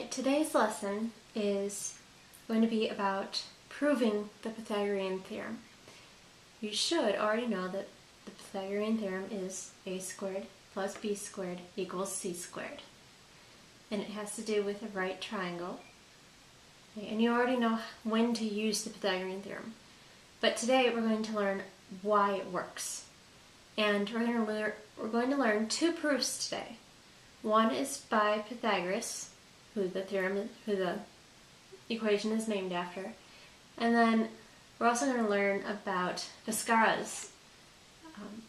Alright, today's lesson is going to be about proving the Pythagorean Theorem. You should already know that the Pythagorean Theorem is a squared plus b squared equals c squared. And it has to do with a right triangle. Okay, and you already know when to use the Pythagorean Theorem. But today we're going to learn why it works. And we're going to learn two proofs today. One is by Pythagoras, who the equation is named after. And then we're also going to learn about Pascal's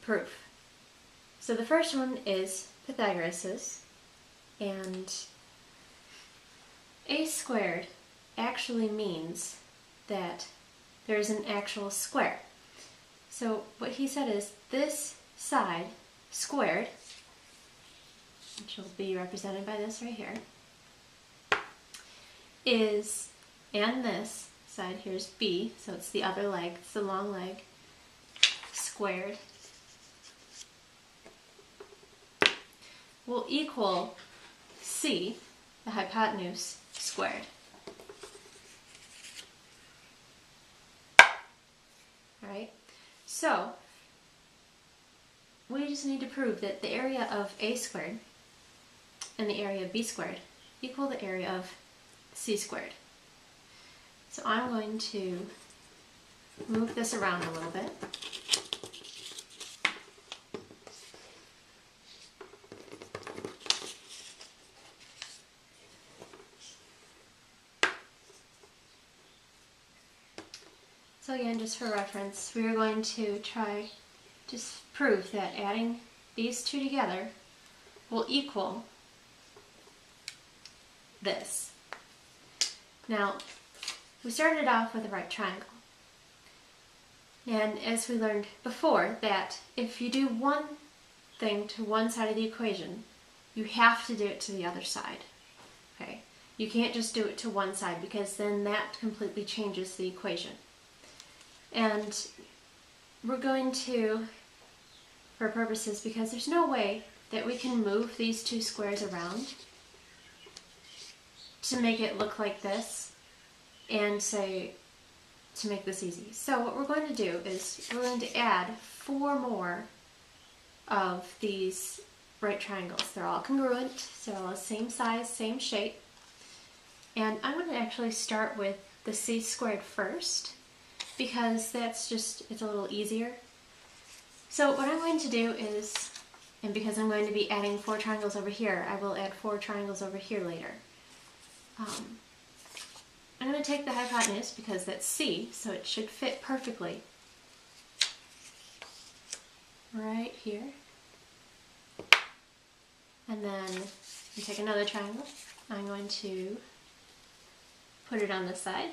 proof. So the first one is Pythagoras's, and a squared actually means that there's an actual square. So what he said is this side squared, which will be represented by this right here, is, and this side here is b, so it's the other leg, it's the long leg, squared, will equal c, the hypotenuse, squared. Alright, so we just need to prove that the area of a squared and the area of b squared equal the area of c squared. So I'm going to move this around a little bit. So again, just for reference, we are going to try to prove that adding these two together will equal this. Now, we started off with a right triangle. And as we learned before, that if you do one thing to one side of the equation, you have to do it to the other side. Okay? You can't just do it to one side, because then that completely changes the equation. And we're going to, for purposes, because there's no way that we can move these two squares around to make it look like this and say, to make this easy. So what we're going to do is we're going to add 4 more of these right triangles. They're all congruent, so all the same size, same shape. And I'm going to actually start with the c squared first, because that's just, it's a little easier. So what I'm going to do is, and because I'm going to be adding 4 triangles over here, I will add 4 triangles over here later. I'm going to take the hypotenuse because that's c, so it should fit perfectly right here. And then you take another triangle. I'm going to put it on this side.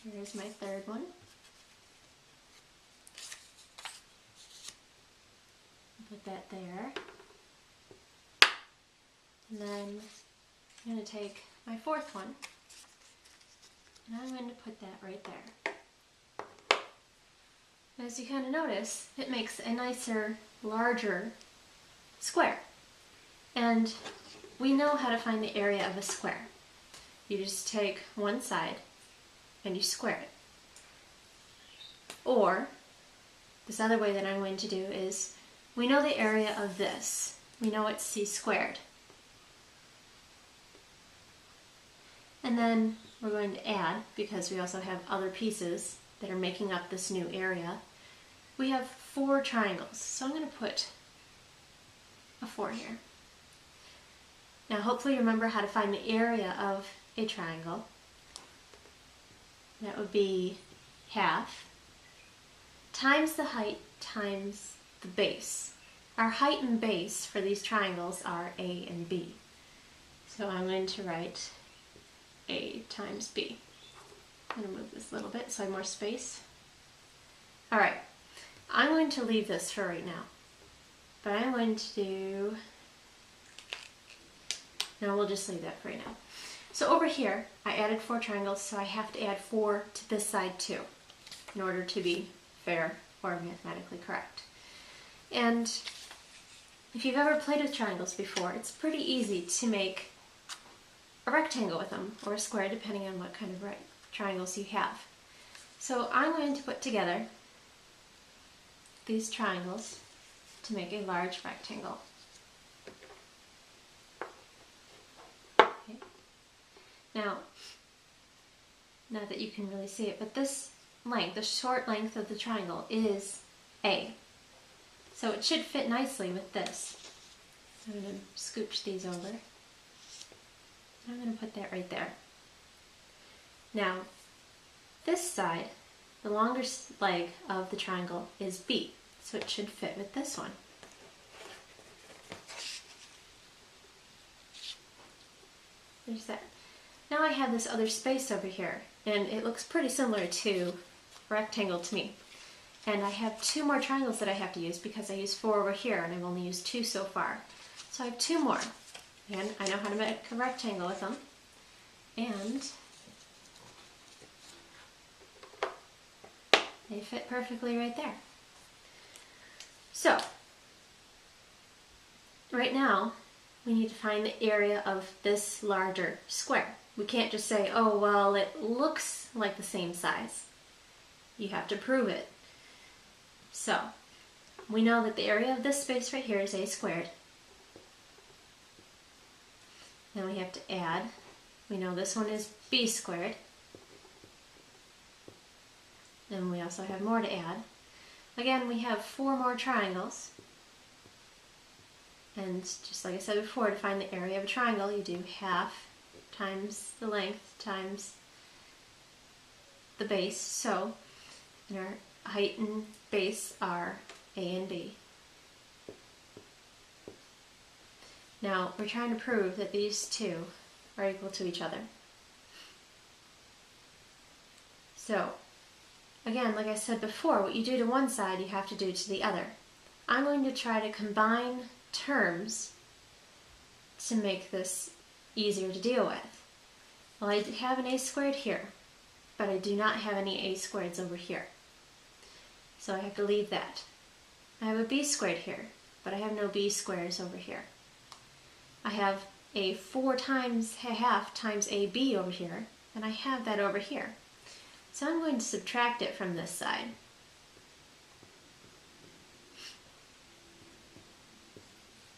Here's my third one. Put that there. And then I'm going to take my 4th one, and I'm going to put that right there. As you kind of notice, it makes a nicer, larger square. And we know how to find the area of a square. You just take one side and you square it. Or, this other way that I'm going to do is, we know the area of this. We know it's c squared. And then we're going to add, because we also have other pieces that are making up this new area, we have 4 triangles. So I'm going to put a 4 here. Now hopefully you remember how to find the area of a triangle. That would be half times the height times the base. Our height and base for these triangles are a and b. So I'm going to write a times b. I'm going to move this a little bit so I have more space. Alright, I'm going to leave this for right now. But I'm going to do, no, we'll just leave that for right now. So over here, I added 4 triangles, so I have to add 4 to this side too, in order to be fair or mathematically correct. And if you've ever played with triangles before, it's pretty easy to make a rectangle with them, or a square, depending on what kind of triangles you have. So I'm going to put together these triangles to make a large rectangle. Okay. Now, not that you can really see it, but this length, the short length of the triangle, is A. So it should fit nicely with this. I'm going to scooch these over. I'm going to put that right there. Now, this side, the longer leg of the triangle, is B, so it should fit with this one. There's that. Now I have this other space over here, and it looks pretty similar to a rectangle to me. And I have 2 more triangles that I have to use because I used 4 over here, and I've only used 2 so far. So I have 2 more. And I know how to make a rectangle with them. And they fit perfectly right there. So, right now, we need to find the area of this larger square. We can't just say, oh, well, it looks like the same size. You have to prove it. So, we know that the area of this space right here is a squared. Then we have to add. We know this one is b squared. And we also have more to add. Again, we have 4 more triangles. And just like I said before, to find the area of a triangle, you do half times the length times the base. So, and our height and base are A and B. Now, we're trying to prove that these 2 are equal to each other. So, again, like I said before, what you do to one side, you have to do to the other. I'm going to try to combine terms to make this easier to deal with. Well, I have an a squared here, but I do not have any a squareds over here. So I have to leave that. I have a b squared here, but I have no b squares over here. I have a 4 times half times ab over here, and I have that over here. So I'm going to subtract it from this side.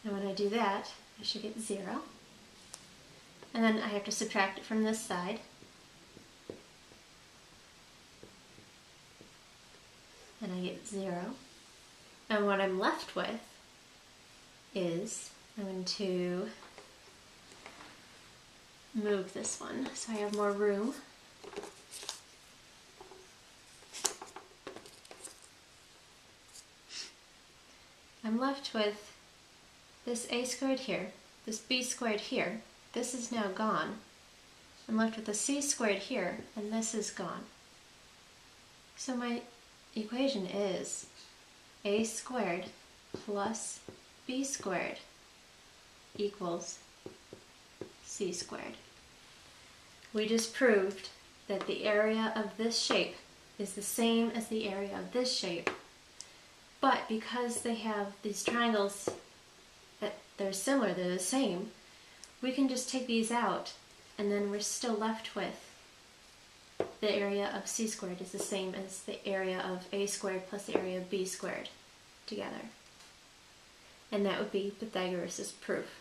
And when I do that, I should get 0. And then I have to subtract it from this side. And I get 0. And what I'm left with is, I'm going to move this one so I have more room. I'm left with this a squared here, this b squared here. This is now gone. I'm left with the c squared here, and this is gone. So my equation is a squared plus b squared equals c squared. We just proved that the area of this shape is the same as the area of this shape, but because they have these triangles that they're similar, they're the same, we can just take these out, and then we're still left with the area of c squared is the same as the area of a squared plus the area of b squared together. And that would be Pythagoras' proof.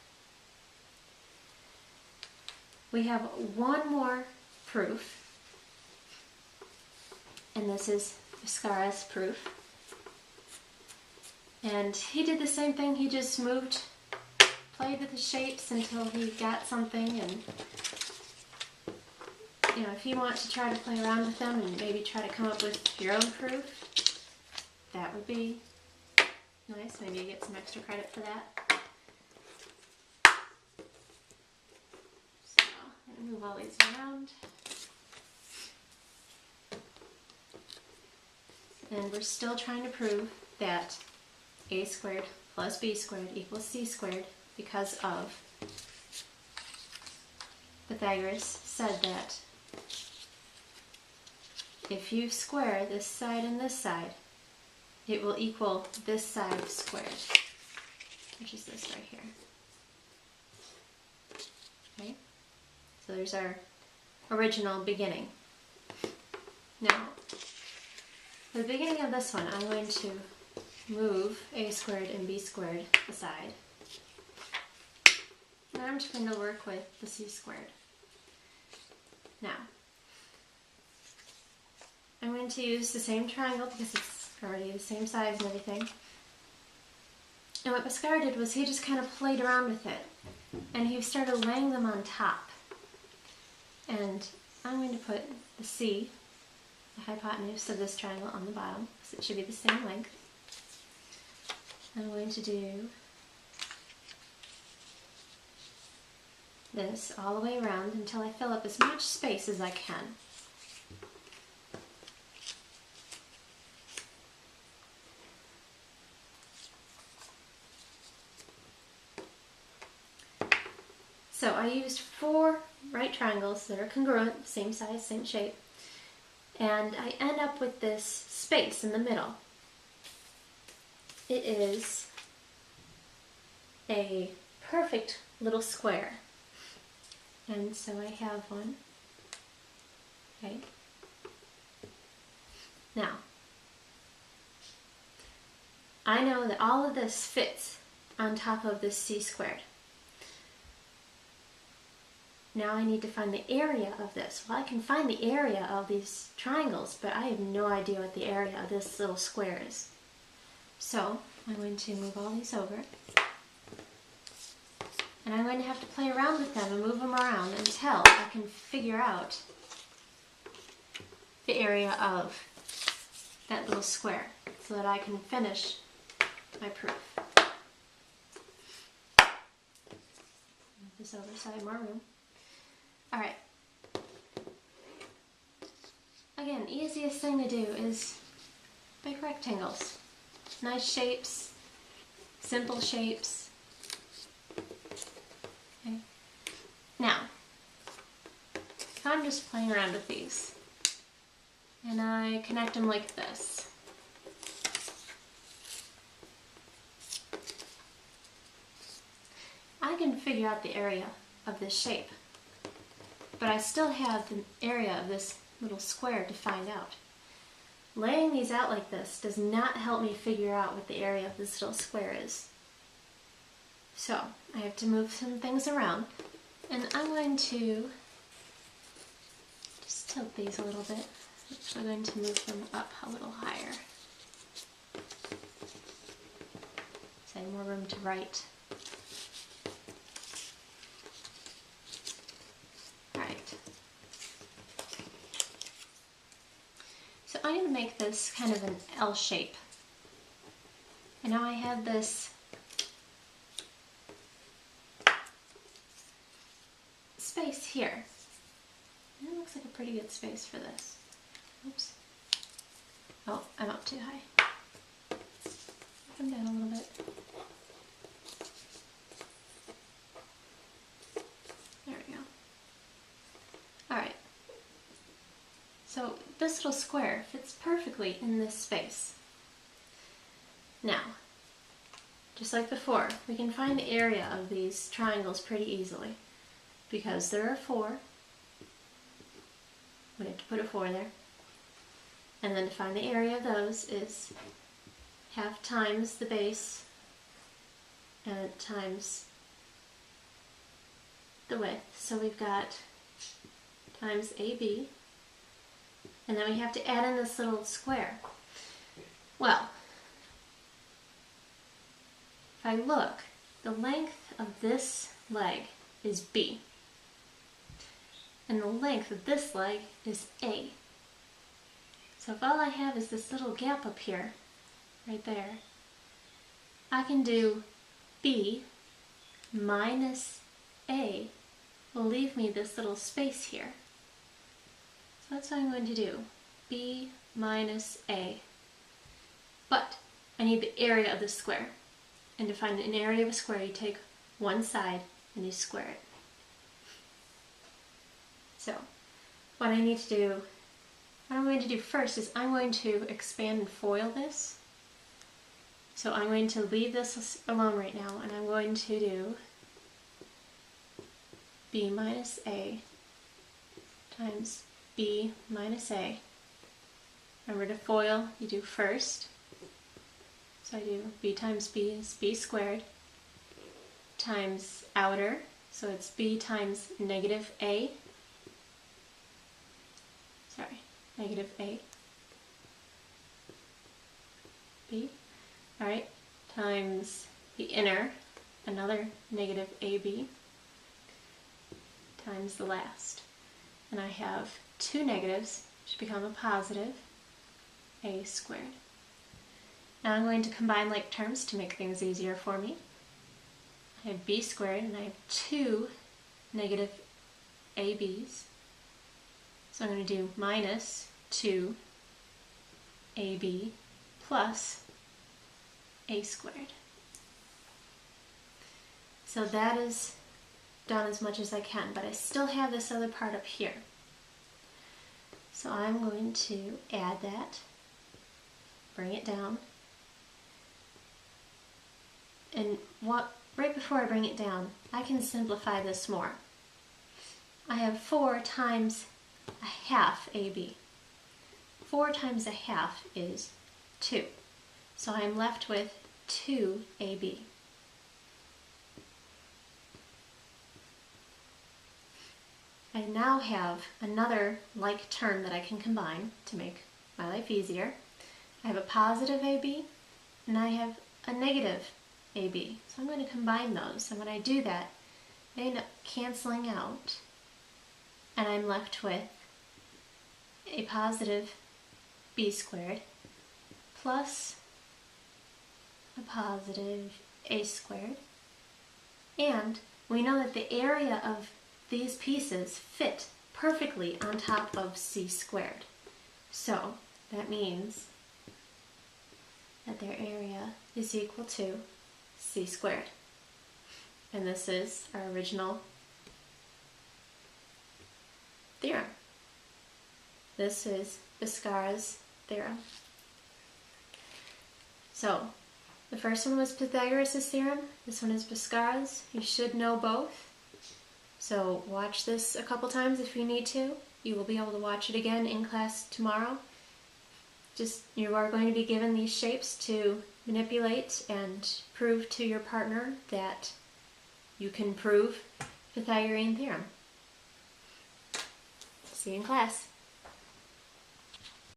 We have one more proof, and this is Pythagoras' proof. And he did the same thing, he just played with the shapes until he got something, and you know, if you want to try to play around with them and maybe try to come up with your own proof, that would be nice. Maybe you get some extra credit for that. So, I'm going to move all these around. And we're still trying to prove that a squared plus b squared equals c squared because of Pythagoras said that if you square this side and this side, it will equal this side squared. which is this right here. Okay, so there's our original beginning. Now, for the beginning of this one, I'm going to move a squared and b squared aside. And I'm just going to work with the c squared. Now, I'm going to use the same triangle because it's already the same size and everything. And what Pascal did was he just kind of played around with it. And he started laying them on top. And I'm going to put the c, the hypotenuse of this triangle, on the bottom, because it should be the same length. I'm going to do this all the way around until I fill up as much space as I can. So I used 4 right triangles that are congruent, same size, same shape, and I end up with this space in the middle. It is a perfect little square. And so I have one. Okay. Now, I know that all of this fits on top of this c squared. Now I need to find the area of this. Well, I can find the area of these triangles, but I have no idea what the area of this little square is. So I'm going to move all these over. And I'm going to have to play around with them and move them around until I can figure out the area of that little square so that I can finish my proof. Move this over so I have more room. Alright. Again, easiest thing to do is make rectangles. Nice shapes, simple shapes. Okay. Now, if I'm just playing around with these, and I connect them like this, I can figure out the area of this shape. But I still have the area of this little square to find out. Laying these out like this does not help me figure out what the area of this little square is. So I have to move some things around, and I'm going to just tilt these a little bit. I'm going to move them up a little higher. So I have more room to write. So I'm going to make this kind of an L shape. And now I have this space here. And it looks like a pretty good space for this. Oops. Oh, I'm up too high. Come down a little bit. There we go. Alright. So this little square fits perfectly in this space. Now, just like before, we can find the area of these triangles pretty easily. Because there are 4, we have to put a 4 there. And then to find the area of those is half times the base and times the width. So we've got times AB. And then we have to add in this little square. Well, if I look, the length of this leg is B. And the length of this leg is A. So if all I have is this little gap up here, right there, I can do B minus A will leave me this little space here. So that's what I'm going to do, B minus A. But I need the area of the square. And to find an area of a square, you take one side and you square it. So what I need to do, what I'm going to do first is I'm going to expand and foil this. So I'm going to leave this alone right now, and I'm going to do b minus a times b minus a. Remember to FOIL, you do first. So I do b times b is b squared times outer, so it's b times negative a. Sorry, negative a. b. Alright, times the inner, another negative ab, times the last. And I have two negatives, which become a positive, a squared. Now I'm going to combine like terms to make things easier for me. I have b squared and I have two negative ab's. So I'm going to do minus 2ab plus a squared. So that is done as much as I can, but I still have this other part up here. So I'm going to add that, bring it down, and right before I bring it down, I can simplify this more. I have 4 times a half AB. 4 times a half is 2. So I'm left with 2AB. I now have another like term that I can combine to make my life easier. I have a positive AB and I have a negative AB. So I'm going to combine those, and when I do that, they end up canceling out, and I'm left with a positive b squared plus a positive a squared. And we know that the area of these pieces fit perfectly on top of c squared. So that means that their area is equal to c squared. And this is our original theorem. This is Pythagorean's theorem. So the first one was Pythagoras' theorem. This one is Pythagoras. You should know both. So watch this a couple times if you need to. You will be able to watch it again in class tomorrow. You are going to be given these shapes to manipulate and prove to your partner that you can prove Pythagorean theorem. See you in class.